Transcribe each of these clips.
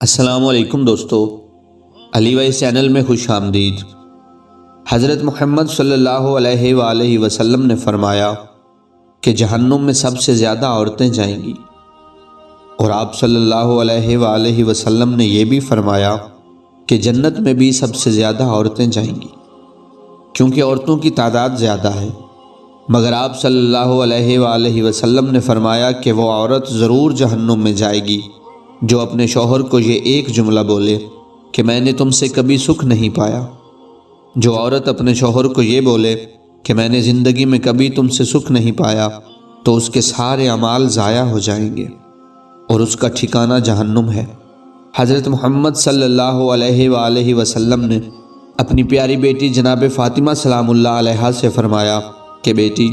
السلام علیکم دوستو، علی وائس چینل میں خوش آمدید۔ حضرت محمد صلی اللہ علیہ وآلہ وسلم نے فرمایا کہ جہنم میں سب سے زیادہ عورتیں جائیں گی، اور آپ صلی اللہ علیہ وآلہ وسلم نے یہ بھی فرمایا کہ جنت میں بھی سب سے زیادہ عورتیں جائیں گی، کیونکہ عورتوں کی تعداد زیادہ ہے۔ مگر آپ صلی اللہ علیہ وآلہ وسلم نے فرمایا کہ وہ عورت ضرور جہنم میں جائے گی جو اپنے شوہر کو یہ ایک جملہ بولے کہ میں نے تم سے کبھی سکھ نہیں پایا۔ جو عورت اپنے شوہر کو یہ بولے کہ میں نے زندگی میں کبھی تم سے سکھ نہیں پایا تو اس کے سارے اعمال ضائع ہو جائیں گے اور اس کا ٹھکانہ جہنم ہے۔ حضرت محمد صلی اللہ علیہ وآلہ وسلم نے اپنی پیاری بیٹی جناب فاطمہ سلام اللہ علیہا سے فرمایا کہ بیٹی،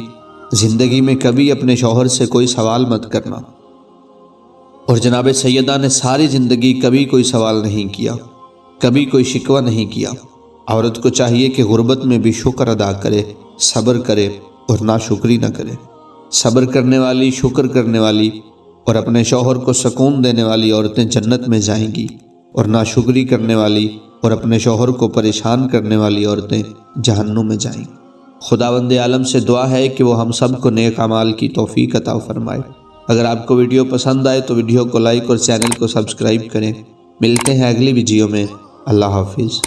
زندگی میں کبھی اپنے شوہر سے کوئی سوال مت کرنا، اور جناب سیدہ نے ساری زندگی کبھی کوئی سوال نہیں کیا، کبھی کوئی شکوہ نہیں کیا۔ عورت کو چاہیے کہ غربت میں بھی شکر ادا کرے، صبر کرے اور ناشکری نہ کرے۔ صبر کرنے والی، شکر کرنے والی اور اپنے شوہر کو سکون دینے والی عورتیں جنت میں جائیں گی، اور ناشکری کرنے والی اور اپنے شوہر کو پریشان کرنے والی عورتیں جہنم میں جائیں گی۔ خداوند عالم سے دعا ہے کہ وہ ہم سب کو نیک اعمال کی توفیق عطا فرمائے۔ اگر آپ کو ویڈیو پسند آئے تو ویڈیو کو لائک اور چینل کو سبسکرائب کریں۔ ملتے ہیں اگلی ویڈیو میں۔ اللہ حافظ۔